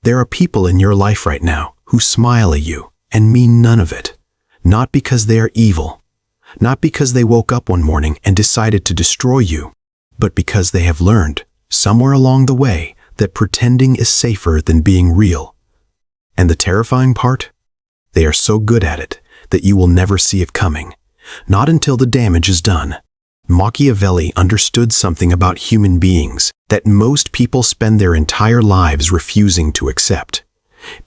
There are people in your life right now who smile at you and mean none of it. Not because they are evil, not because they woke up one morning and decided to destroy you, but because they have learned, somewhere along the way, that pretending is safer than being real. And the terrifying part? They are so good at it that you will never see it coming, not until the damage is done. Machiavelli understood something about human beings that most people spend their entire lives refusing to accept.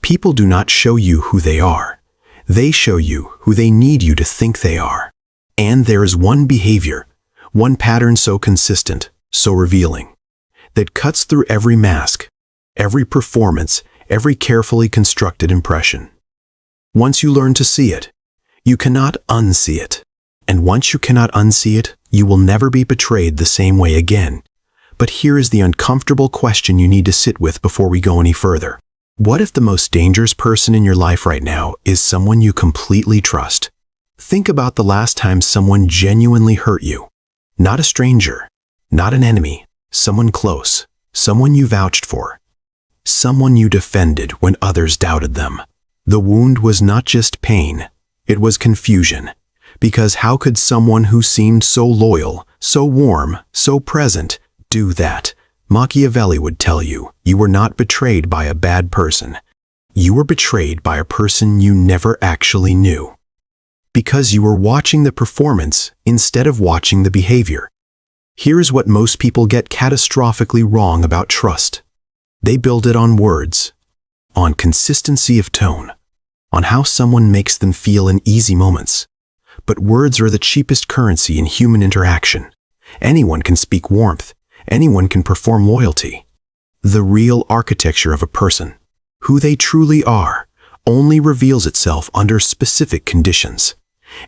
People do not show you who they are. They show you who they need you to think they are. And there is one behavior, one pattern so consistent, so revealing, that cuts through every mask, every performance, every carefully constructed impression. Once you learn to see it, you cannot unsee it. And once you cannot unsee it, you will never be betrayed the same way again. But here is the uncomfortable question you need to sit with before we go any further. What if the most dangerous person in your life right now is someone you completely trust? Think about the last time someone genuinely hurt you. Not a stranger, not an enemy, someone close, someone you vouched for, someone you defended when others doubted them. The wound was not just pain, it was confusion. Because how could someone who seemed so loyal, so warm, so present, do that? Machiavelli would tell you, you were not betrayed by a bad person. You were betrayed by a person you never actually knew. Because you were watching the performance instead of watching the behavior. Here is what most people get catastrophically wrong about trust. They build it on words, on consistency of tone, on how someone makes them feel in easy moments. But words are the cheapest currency in human interaction. Anyone can speak warmth. Anyone can perform loyalty. The real architecture of a person, who they truly are, only reveals itself under specific conditions.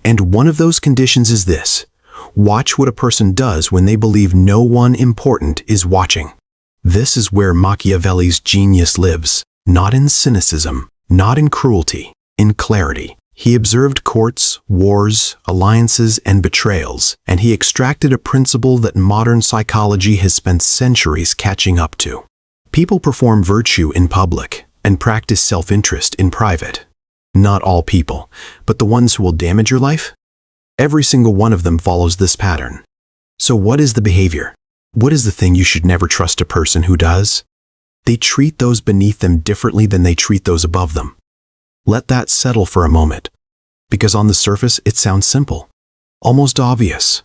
And one of those conditions is this: watch what a person does when they believe no one important is watching. This is where Machiavelli's genius lives, not in cynicism, not in cruelty, in clarity. He observed courts, wars, alliances, and betrayals, and he extracted a principle that modern psychology has spent centuries catching up to. People perform virtue in public and practice self-interest in private. Not all people, but the ones who will damage your life? Every single one of them follows this pattern. So what is the behavior? What is the thing you should never trust a person who does? They treat those beneath them differently than they treat those above them. Let that settle for a moment, because on the surface it sounds simple, almost obvious,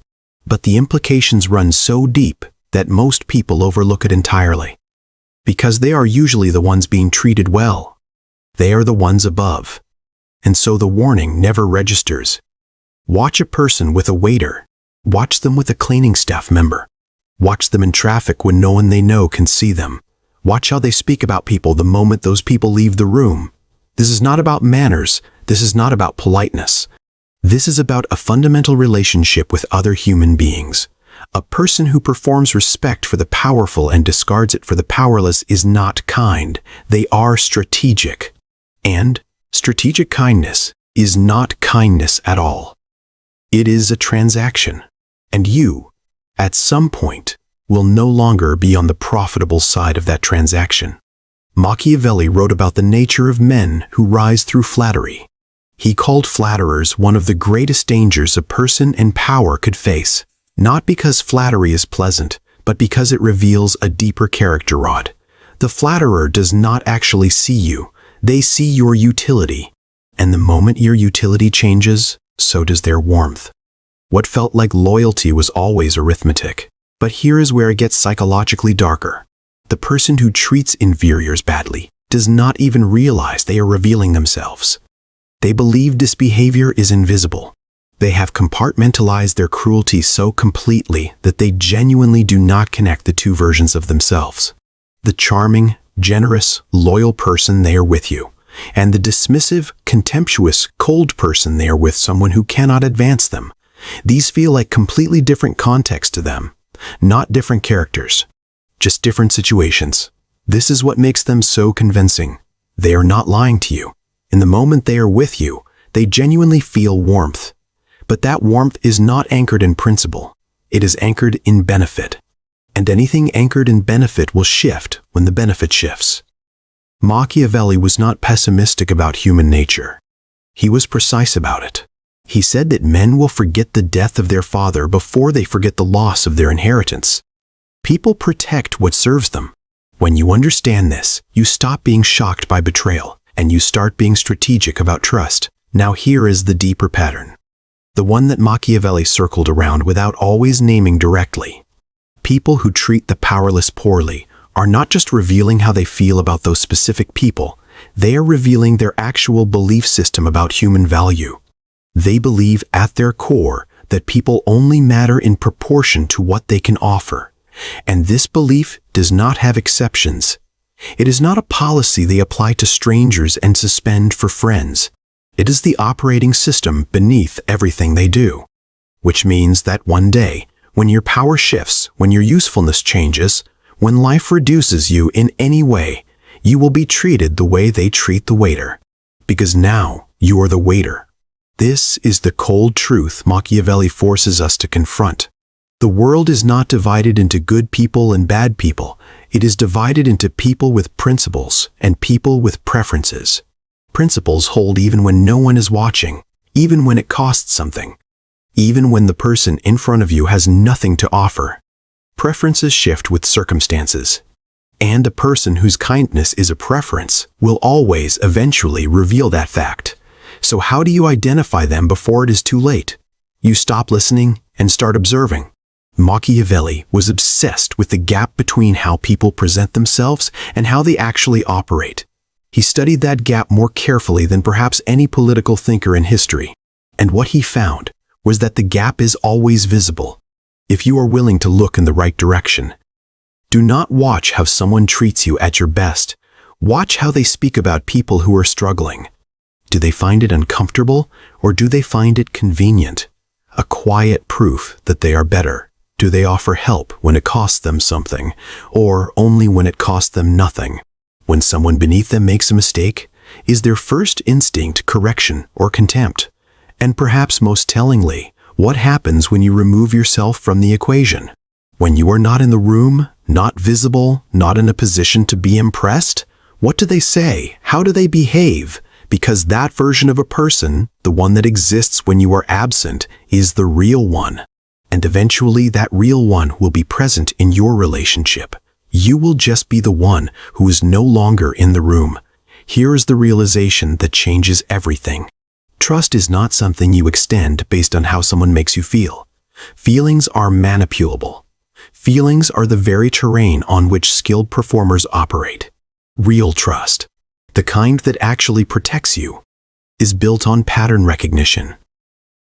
but the implications run so deep that most people overlook it entirely. Because they are usually the ones being treated well. They are the ones above. And so the warning never registers. Watch a person with a waiter. Watch them with a cleaning staff member. Watch them in traffic when no one they know can see them. Watch how they speak about people the moment those people leave the room. This is not about manners. This is not about politeness. This is about a fundamental relationship with other human beings. A person who performs respect for the powerful and discards it for the powerless is not kind. They are strategic. And strategic kindness is not kindness at all. It is a transaction. And you, at some point, will no longer be on the profitable side of that transaction. Machiavelli wrote about the nature of men who rise through flattery. He called flatterers one of the greatest dangers a person in power could face, not because flattery is pleasant, but because it reveals a deeper character rod. The flatterer does not actually see you. They see your utility. And the moment your utility changes, so does their warmth. What felt like loyalty was always arithmetic. But here is where it gets psychologically darker. The person who treats inferiors badly does not even realize they are revealing themselves. They believe this behavior is invisible. They have compartmentalized their cruelty so completely that they genuinely do not connect the two versions of themselves. The charming, generous, loyal person they are with you, and the dismissive, contemptuous, cold person they are with someone who cannot advance them. These feel like completely different contexts to them, not different characters. Just different situations. This is what makes them so convincing. They are not lying to you. In the moment they are with you, they genuinely feel warmth. But that warmth is not anchored in principle. It is anchored in benefit. And anything anchored in benefit will shift when the benefit shifts. Machiavelli was not pessimistic about human nature. He was precise about it. He said that men will forget the death of their father before they forget the loss of their inheritance. People protect what serves them. When you understand this, you stop being shocked by betrayal, and you start being strategic about trust. Now here is the deeper pattern. The one that Machiavelli circled around without always naming directly. People who treat the powerless poorly are not just revealing how they feel about those specific people, they are revealing their actual belief system about human value. They believe at their core that people only matter in proportion to what they can offer. And this belief does not have exceptions. It is not a policy they apply to strangers and suspend for friends. It is the operating system beneath everything they do. Which means that one day, when your power shifts, when your usefulness changes, when life reduces you in any way, you will be treated the way they treat the waiter. Because now you are the waiter. This is the cold truth Machiavelli forces us to confront. The world is not divided into good people and bad people. It is divided into people with principles and people with preferences. Principles hold even when no one is watching, even when it costs something, even when the person in front of you has nothing to offer. Preferences shift with circumstances. And a person whose kindness is a preference will always eventually reveal that fact. So how do you identify them before it is too late? You stop listening and start observing. Machiavelli was obsessed with the gap between how people present themselves and how they actually operate. He studied that gap more carefully than perhaps any political thinker in history. And what he found was that the gap is always visible, if you are willing to look in the right direction. Do not watch how someone treats you at your best. Watch how they speak about people who are struggling. Do they find it uncomfortable, or do they find it convenient? A quiet proof that they are better. Do they offer help when it costs them something, or only when it costs them nothing? When someone beneath them makes a mistake, is their first instinct correction or contempt? And perhaps most tellingly, what happens when you remove yourself from the equation? When you are not in the room, not visible, not in a position to be impressed? What do they say? How do they behave? Because that version of a person, the one that exists when you are absent, is the real one. And eventually that real one will be present in your relationship. You will just be the one who is no longer in the room. Here is the realization that changes everything. Trust is not something you extend based on how someone makes you feel. Feelings are manipulable. Feelings are the very terrain on which skilled performers operate. Real trust, the kind that actually protects you, is built on pattern recognition.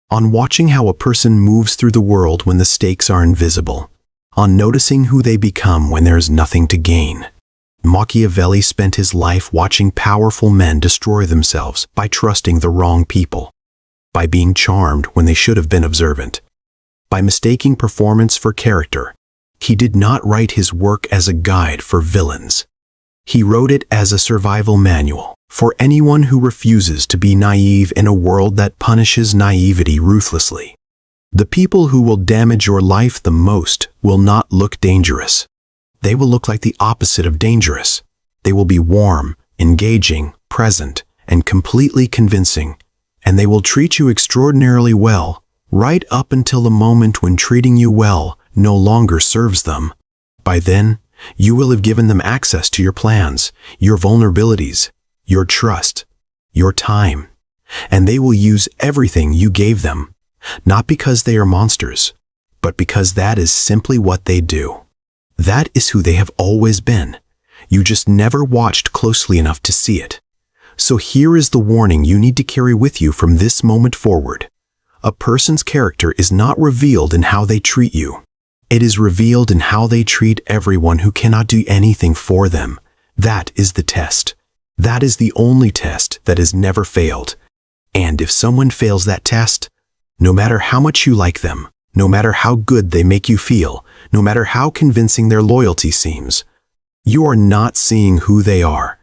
On watching how a person moves through the world when the stakes are invisible. On noticing who they become when there is nothing to gain. Machiavelli spent his life watching powerful men destroy themselves by trusting the wrong people, by being charmed when they should have been observant, by mistaking performance for character. He did not write his work as a guide for villains. He wrote it as a survival manual for anyone who refuses to be naive in a world that punishes naivety ruthlessly. The people who will damage your life the most will not look dangerous. They will look like the opposite of dangerous. They will be warm, engaging, present, and completely convincing. And they will treat you extraordinarily well, right up until the moment when treating you well no longer serves them. By then, you will have given them access to your plans, your vulnerabilities, your trust, your time. And they will use everything you gave them, not because they are monsters, but because that is simply what they do. That is who they have always been. You just never watched closely enough to see it. So here is the warning you need to carry with you from this moment forward. A person's character is not revealed in how they treat you. It is revealed in how they treat everyone who cannot do anything for them. That is the test. That is the only test that has never failed. And if someone fails that test, no matter how much you like them, no matter how good they make you feel, no matter how convincing their loyalty seems, you are not seeing who they are.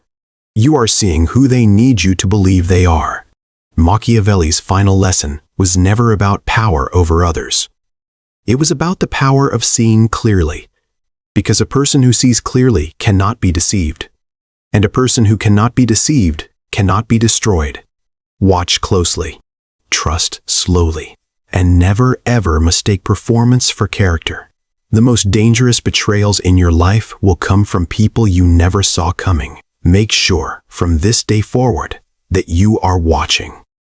You are seeing who they need you to believe they are. Machiavelli's final lesson was never about power over others. It was about the power of seeing clearly, because a person who sees clearly cannot be deceived. And a person who cannot be deceived cannot be destroyed. Watch closely, trust slowly, and never ever mistake performance for character. The most dangerous betrayals in your life will come from people you never saw coming. Make sure, from this day forward, that you are watching.